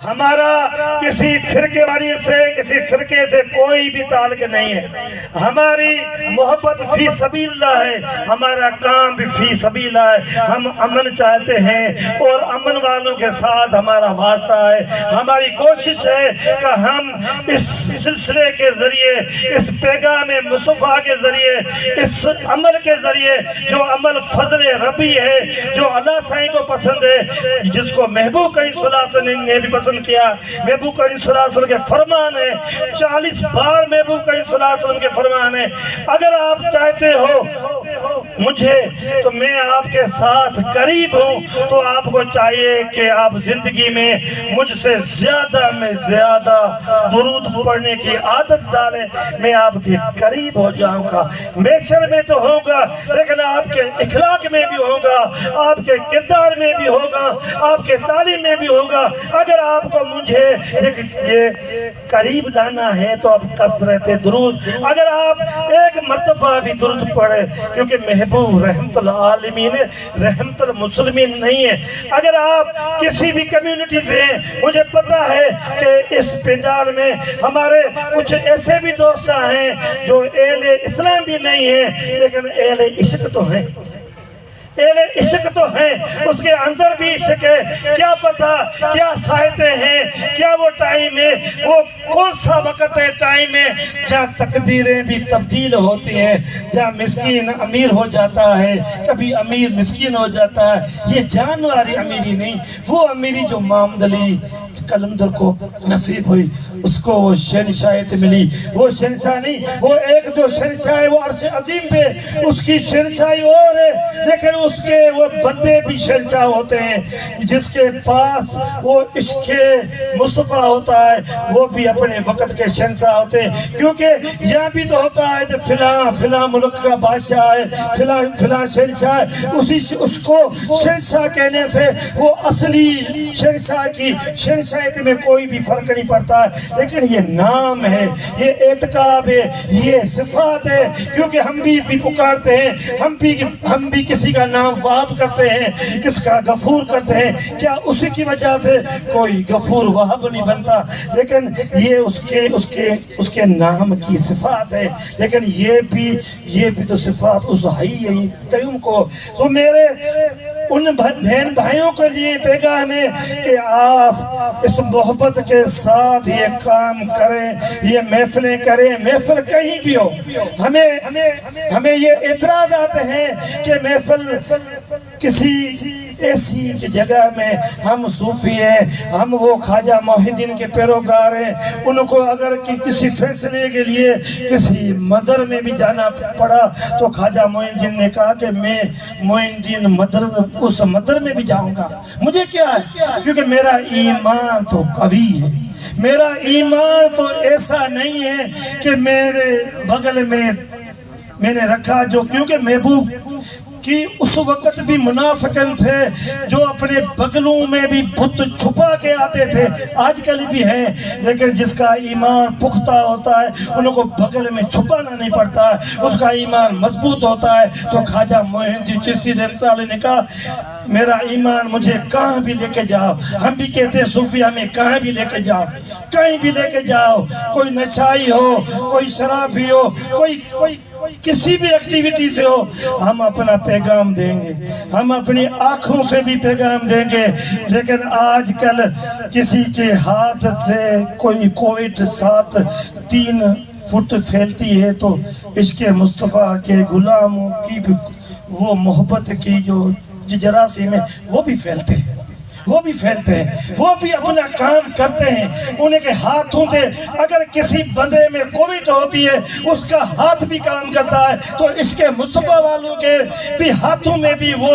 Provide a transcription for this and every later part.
ہمارا کسی فرقے والی سے کسی فرقے سے کوئی بھی تعلق نہیں ہے. ہماری محبت فی سبیل اللہ ہے، ہمارا کام بھی فی سبیل اللہ ہے. ہم امن چاہتے ہیں اور امن والوں کے ساتھ ہمارا واسطہ ہے. ہماری کوشش ہے کہ ہم اس سلسلے کے ذریعے، اس پیغام مصطفیٰ کے ذریعے، اس عمل کے ذریعے جو عمل فضل ربی ہے، جو اللہ سائیں کو پسند ہے، جس کو محبوب کریم صلی اللہ علیہ وسلم نے بھی پسند کیا. محبوب کریم صلی اللہ علیہ وسلم کے فرمان ہے، 40 بار محبوب کریم صلی اللہ علیہ وسلم کے فرمان ہے. اگر آپ چاہتے ہو مجھے تو میں آپ کے ساتھ قریب ہوں، تو آپ کو چاہیے کہ آپ زندگی میں مجھ سے زیادہ میں زیادہ درود پڑھنے کی عادت ڈالیں. میں آپ کے قریب ہو جاؤں گا. میشر میں تو ہوگا، لیکن آپ کے اخلاق میں بھی ہوگا، آپ کے کردار میں بھی ہوگا، آپ کے تعلیم میں بھی ہوگا. اگر آپ کو مجھے یہ قریب لانا ہے تو آپ کثرت درود، اگر آپ ایک مرتبہ بھی درود پڑھے، کیونکہ محبوب رحمت العالمین رحمت المسلمین نہیں ہے. اگر آپ کسی بھی کمیونٹی سے ہیں، مجھے پتا ہے کہ اس پنجاب میں ہمارے کچھ ایسے بھی دوست ہیں جو اہل اسلام بھی نہیں ہیں، لیکن اہل عشق تو ہیں، اہل عشق تو ہیں. اس کے اندر بھی عشق ہے. کیا پتا کیا ساہتے ہیں، کیا وہ ٹائم ہے، وہ کون سا وقت ہے ٹائم ہے جہاں تقدیریں بھی تبدیل ہوتی ہیں، جہاں مسکین امیر ہو جاتا ہے، کبھی امیر مسکین ہو جاتا ہے. یہ جان والی امیری نہیں، وہ امیری جو محمد علی قلندر کو نصیب ہوئی، اس کو وہ شہنشاہیت ملی. وہ شہنشاہ نہیں، وہ ایک جو شہنشاہ ہے وہ عرش عظیم پہ اس کی شہنشاہی اور ہے، لیکن اس کے وہ بندے بھی شہنشاہ ہوتے ہیں. جس کے پاس وہ عشق مصطفیٰ ہوتا ہے وہ بھی اپنے وقت کے شہنشاہ ہوتے ہیں. کیونکہ یہاں بھی تو ہوتا ہے کہ فلاں ملک کا بادشاہ ہے، فلاں شہنشاہ ہے، اس کو شہنشاہ کہنے سے وہ اصلی شہنشاہ کی شہنشاہیت میں کوئی بھی فرق نہیں پڑتا ہے. لیکن یہ نام ہے، یہ اعتقاد ہے، یہ صفات ہے. کیونکہ ہم بھی پکارتے ہیں، ہم بھی کسی کا نام وہاب کرتے ہیں، کس کا غفور کرتے ہیں. کیا اسی کی وجہ سے کوئی غفور وہاب نہیں بنتا؟ لیکن یہ اس کے نام کی صفات ہے. لیکن یہ بھی تو صفات اس حی قیوم کو. تو میرے ان بہن بھائیوں کے لیے پیغام ہے کہ آپ اس محبت کے ساتھ یہ کام کریں، یہ محفلیں کریں. محفل کہیں بھی ہو، ہمیں یہ اعتراض آتے ہیں کہ محفل کسی ایسی جگہ میں، ہم صوفی ہیں، ہم وہ خواجہ محی الدین کے پیروکار ہیں، ان کو اگر کسی فیصلے کے لیے کسی مدر میں بھی جانا پڑا تو خواجہ محی الدین نے کہا کہ میں محی الدین اس مدر میں بھی جاؤں گا. مجھے کیا ہے؟ کیونکہ میرا ایمان تو قوی ہے، میرا ایمان تو ایسا نہیں ہے کہ میرے بغل میں نے رکھا جو، کیونکہ محبوب کہ اس وقت بھی منافقین تھے جو اپنے بغلوں میں بھی بت چھپا کے آتے تھے، آج کل بھی ہیں. لیکن جس کا ایمان پختہ ہوتا ہے ان کو بغل میں چھپانا نہیں پڑتا ہے، اس کا ایمان مضبوط ہوتا ہے. تو خواجہ محی الدین چشتی رحمۃ اللہ علیہ نے کہا میرا ایمان مجھے کہاں بھی لے کے جاؤ. ہم بھی کہتے ہیں صوفیہ میں کہاں بھی لے کے جاؤ، کہیں بھی لے کے جاؤ، کوئی نشائی ہو، کوئی شرابی ہو، کوئی کسی بھی ایکٹیویٹی سے ہو، ہم اپنا پیغام دیں گے، ہم اپنی آنکھوں سے بھی پیغام دیں گے. لیکن آج کل کسی کے ہاتھ سے کوئی کووڈ 3 فٹ پھیلتی ہے تو عشق مصطفیٰ کے غلاموں کی بھی وہ محبت کی جو جراثیم ہے وہ بھی پھیلتے ہیں، وہ بھی اپنا کام کرتے ہیں. انہیں کے ہاتھوں سے اگر کسی بندے میں کووڈ ہوتی ہے اس کا ہاتھ بھی کام کرتا ہے، تو اس کے مصطفیٰ والوں کے بھی ہاتھوں میں بھی وہ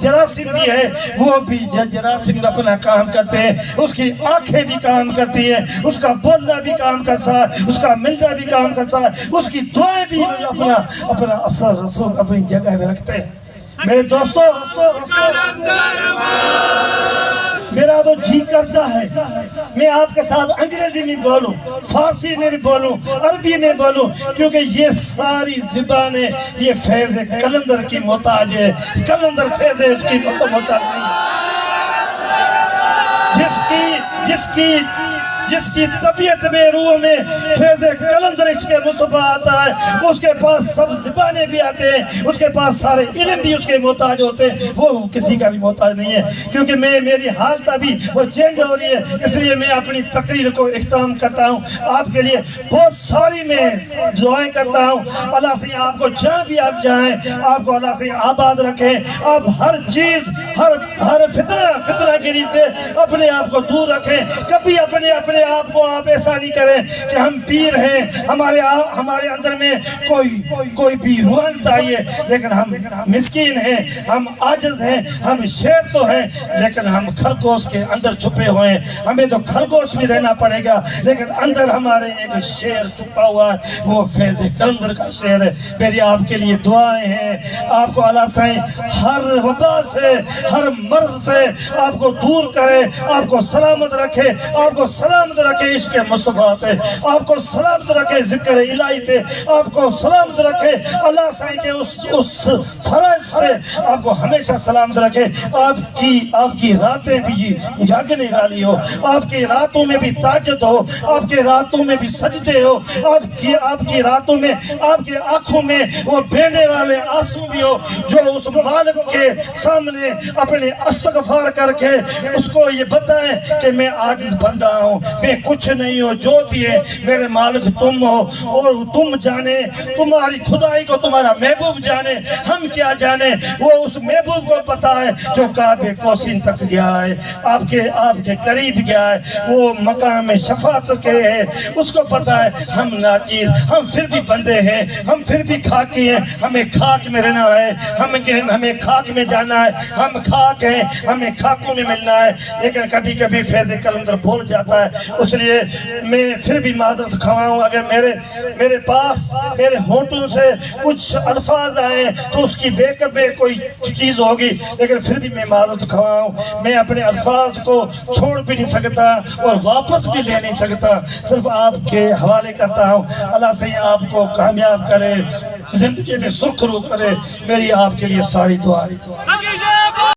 جراثیم بھی ہے، وہ بھی جراثیم اپنا کام کرتے ہیں. اس کی آنکھیں بھی کام کرتی ہیں، اس کا بولنا بھی کام کرتا ہے، اس کا ملنا بھی کام کرتا ہے، اس کی دعائیں بھی اپنا اثر رسول اپنی جگہ میں رکھتے ہیں. میرے دوستو، میرا تو جی کرتا ہے میں آپ کے ساتھ انگریزی میں بولوں، فارسی میں بھی بولوں، عربی میں بولوں، کیونکہ یہ ساری زبانیں یہ فیض قلندر کی محتاج ہے. قلندر فیض ہے، اس کی محتاج نہیں ہے. جس کی جس کی طبیعت میں روح میں فیض قلندر عشق مصطفیٰ آتا ہے، اس کے پاس سب زبانیں بھی آتے ہیں، اس کے پاس سارے علم بھی اس کے محتاج ہوتے ہیں، وہ کسی کا بھی محتاج نہیں ہے۔ کیونکہ میری حالت ابھی وہ چینج ہو رہی ہے، اس لیے میں اپنی تقریر کو اختتام کرتا ہوں۔ آپ کے لیے بہت ساری میں دعائیں کرتا ہوں، اللہ سے آپ کو جہاں بھی آپ جائیں، آپ کو اللہ سے آباد رکھیں، آپ ہر چیز ہر فتنہ گری سے اپنے آپ کو دور رکھیں۔ کبھی اپنے آپ کو آپ ایسا نہیں کریں کہ ہم پیر ہیں، ہمارے اندر میں کوئی بھی روحانیت آئی ہے، لیکن ہم مسکین ہیں، ہم عاجز ہیں، ہم شیر تو ہیں لیکن ہم خرگوش کے اندر چھپے ہوئے ہیں۔ ہمیں تو خرگوش بھی رہنا پڑے گا، لیکن اندر ہمارے ایک شیر چھپا ہوا ہے، وہ فیض قلندر کا شیر ہے۔ میری آپ کے لیے دعائیں ہیں، آپ کو اللہ سے ہر وبا سے، ہر مرض سے آپ کو دور کرے، آپ کو سلامت رکھے، آپ کو سلامت رکھے عشق مصطفیٰ پہ، آپ کو سلامت رکھے ذکر الہی پہ، آپ کو سلامت رکھے اللہ سے کے اس فرض سے آپ کو ہمیشہ سلامت رکھے۔ آپ کی راتیں بھی جاگنے والی ہو، آپ کی راتوں میں بھی تہجد ہو، آپ کے راتوں میں بھی سجدے ہو، آپ کی راتوں میں آپ کی آنکھوں میں وہ بہنے والے آنسو بھی ہو، جو اس مالک کے سامنے اپنے استغفار کر کے اس کو یہ بتائیں کہ میں عاجز بندہ ہوں، میں کچھ نہیں ہوں، جو بھی ہے میرے مالک تم ہو، اور تم جانے، تمہاری خدائی کو تمہارا محبوب جانے، ہم کیا جانے، وہ اس محبوب کو پتا ہے جو کعبے کوسین تک گیا ہے، آپ کے قریب گیا ہے، وہ مقام شفاعت کے ہے، اس کو پتا ہے ہم ناچیز، ہم پھر بھی بندے ہیں، ہم پھر بھی خاکی ہیں، ہمیں خاک میں رہنا ہے، ہمیں خاک میں جانا ہے، ہم خاک ہیں، ہمیں خاکوں میں ملنا ہے، لیکن کبھی کبھی فیض قلندر بھول جاتا ہے۔ اس لیے میں پھر بھی معذرت خواہوں، اگر میرے پاس میرے ہونٹوں سے کچھ الفاظ آئے تو اس کی بے کب میں کوئی چیز ہوگی، لیکن پھر بھی میں معذرت خواہوں، میں اپنے الفاظ کو چھوڑ بھی نہیں سکتا اور واپس بھی لے نہیں سکتا، صرف آپ کے حوالے کرتا ہوں۔ اللہ سے آپ کو کامیاب کرے، زندگی میں سرخرو کرے، میری آپ کے لیے ساری دعائیں۔